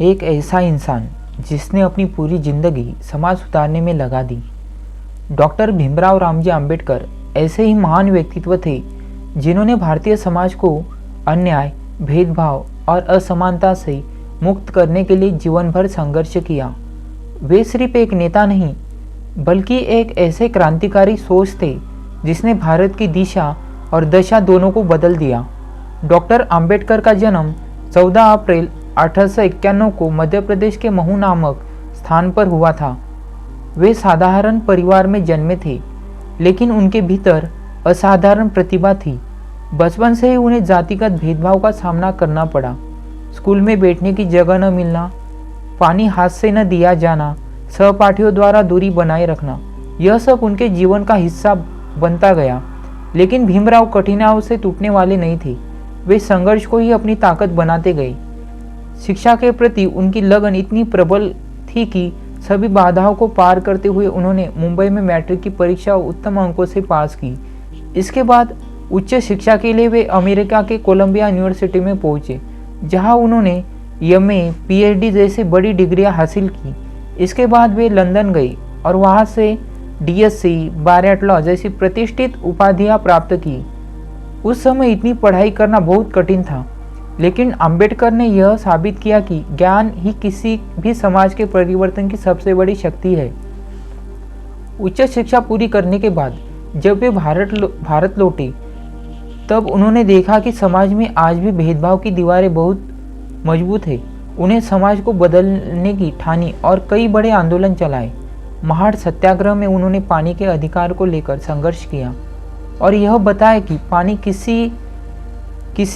एक ऐसा इंसान जिसने अपनी पूरी जिंदगी समाज सुधारने में लगा दी। डॉक्टर भीमराव रामजी आम्बेडकर ऐसे ही महान व्यक्तित्व थे जिन्होंने भारतीय समाज को अन्याय, भेदभाव और असमानता से मुक्त करने के लिए जीवन भर संघर्ष किया। वे सिर्फ एक नेता नहीं बल्कि एक ऐसे क्रांतिकारी सोच थे जिसने भारत की दिशा और दशा दोनों को बदल दिया। डॉक्टर आम्बेडकर का जन्म 14 अप्रैल 1891 को मध्य प्रदेश के महू नामक स्थान पर हुआ था। वे साधारण परिवार में जन्मे थे, लेकिन उनके भीतर असाधारण प्रतिभा थी। बचपन से ही उन्हें जातिगत भेदभाव का सामना करना पड़ा। स्कूल में बैठने की जगह न मिलना, पानी हाथ से न दिया जाना, सहपाठियों द्वारा दूरी बनाए रखना, यह सब उनके जीवन का हिस्सा बनता गया। लेकिन भीमराव कठिनाइयों से टूटने वाले नहीं थे। वे संघर्ष को ही अपनी ताकत बनाते गए। शिक्षा के प्रति उनकी लगन इतनी प्रबल थी कि सभी बाधाओं को पार करते हुए उन्होंने मुंबई में मैट्रिक की परीक्षा उत्तम अंकों से पास की। इसके बाद उच्च शिक्षा के लिए वे अमेरिका के कोलंबिया यूनिवर्सिटी में पहुंचे, जहां उन्होंने एमए, पीएचडी जैसी बड़ी डिग्रियां हासिल की। इसके बाद वे लंदन गए और वहां से डीएससी, बारेट लॉ जैसी प्रतिष्ठित उपाधियां प्राप्त की। उस समय इतनी पढ़ाई करना बहुत कठिन था, लेकिन आम्बेडकर ने यह साबित किया कि ज्ञान ही किसी भी समाज के परिवर्तन की सबसे बड़ी शक्ति है। उच्च शिक्षा पूरी करने के बाद जब वे भारत लौटे, तब उन्होंने देखा कि समाज में आज भी भेदभाव की दीवारें बहुत मजबूत है। उन्हें समाज को बदलने की ठानी और कई बड़े आंदोलन चलाए। महाड़ सत्याग्रह में उन्होंने पानी के अधिकार को लेकर संघर्ष किया और यह बताया कि पानी किसी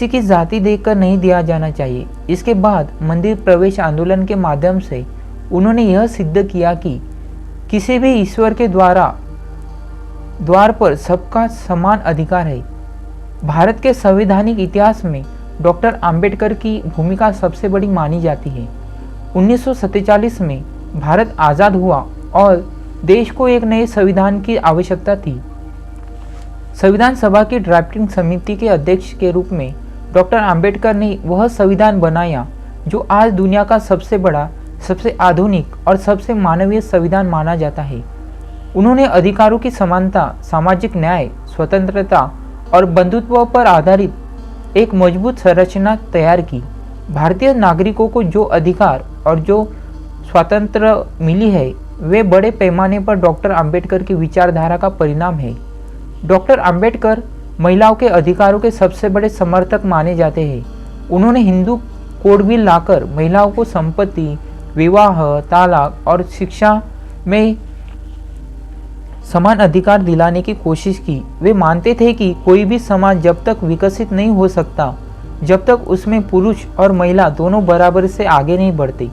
की जाति देखकर नहीं दिया जाना चाहिए। इसके बाद मंदिर प्रवेश आंदोलन के माध्यम से उन्होंने यह सिद्ध किया कि किसी भी ईश्वर के द्वार पर सबका समान अधिकार है। भारत के संवैधानिक इतिहास में डॉक्टर आम्बेडकर की भूमिका सबसे बड़ी मानी जाती है। 1947 में भारत आज़ाद हुआ और देश को एक नए संविधान की आवश्यकता थी। संविधान सभा की ड्राफ्टिंग समिति के अध्यक्ष के रूप में डॉक्टर आम्बेडकर ने वह संविधान बनाया जो आज दुनिया का सबसे बड़ा, सबसे आधुनिक और सबसे मानवीय संविधान माना जाता है। उन्होंने अधिकारों की समानता, सामाजिक न्याय, स्वतंत्रता और बंधुत्व पर आधारित एक मजबूत संरचना तैयार की। भारतीय नागरिकों को जो अधिकार और जो स्वातंत्र्य मिली है, वे बड़े पैमाने पर डॉक्टर आम्बेडकर की विचारधारा का परिणाम है। डॉक्टर आम्बेडकर महिलाओं के अधिकारों के सबसे बड़े समर्थक माने जाते हैं। उन्होंने हिंदू कोड बिल लाकर महिलाओं को संपत्ति, विवाह, तलाक और शिक्षा में समान अधिकार दिलाने की कोशिश की। वे मानते थे कि कोई भी समाज जब तक विकसित नहीं हो सकता जब तक उसमें पुरुष और महिला दोनों बराबर से आगे नहीं बढ़ते।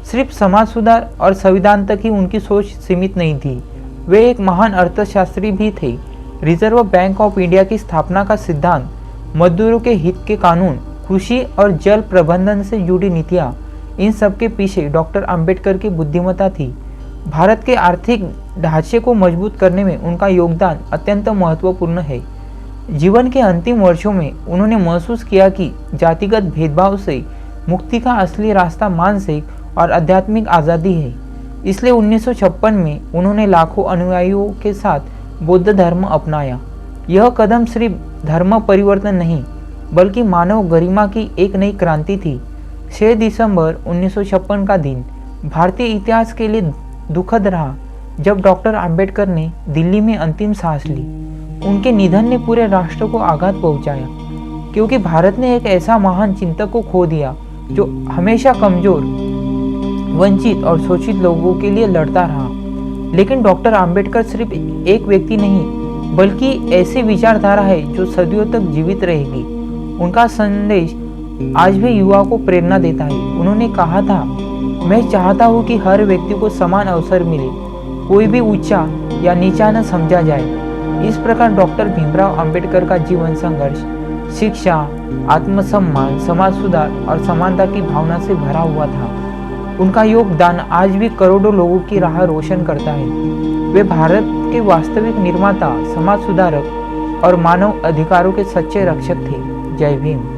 सिर्फ समाज सुधार और संविधान तक ही उनकी सोच सीमित नहीं थी। वे एक महान अर्थशास्त्री भी थे। रिजर्व बैंक ऑफ इंडिया की स्थापना का सिद्धांत, मजदूरों के हित के कानून, कृषि और जल प्रबंधन से जुड़ी नीतियाँ, इन सब के पीछे डॉक्टर आम्बेडकर की बुद्धिमत्ता थी। भारत के आर्थिक ढांचे को मजबूत करने में उनका योगदान अत्यंत महत्वपूर्ण है। जीवन के अंतिम वर्षों में उन्होंने महसूस किया कि जातिगत भेदभाव से मुक्ति का असली रास्ता मानसिक और आध्यात्मिक आज़ादी है। इसलिए 1956 में उन्होंने लाखों अनुयायियों के साथ बौद्ध धर्म अपनाया। यह कदम सिर्फ धर्म परिवर्तन नहीं बल्कि मानव गरिमा की एक नई क्रांति थी। 6 दिसंबर 1956 का दिन भारतीय इतिहास के लिए दुखद रहा, जब डॉक्टर आम्बेडकर ने दिल्ली में अंतिम सांस ली। उनके निधन ने पूरे राष्ट्र को आघात पहुंचाया, क्योंकि भारत ने एक ऐसा महान चिंतक को खो दिया जो हमेशा कमजोर, वंचित और शोषित लोगों के लिए लड़ता रहा। लेकिन डॉक्टर आम्बेडकर सिर्फ एक व्यक्ति नहीं बल्कि ऐसी विचारधारा है जो सदियों तक जीवित रहेगी। उनका संदेश आज भी युवाओं को प्रेरणा देता है। उन्होंने कहा था, मैं चाहता हूँ कि हर व्यक्ति को समान अवसर मिले, कोई भी ऊंचा या नीचा न समझा जाए। इस प्रकार डॉक्टर भीमराव आम्बेडकर का जीवन संघर्ष, शिक्षा, आत्मसम्मान, समाज सुधार और समानता की भावना से भरा हुआ था। उनका योगदान आज भी करोड़ों लोगों की राह रोशन करता है। वे भारत के वास्तविक निर्माता, समाज सुधारक और मानव अधिकारों के सच्चे रक्षक थे। जय भीम।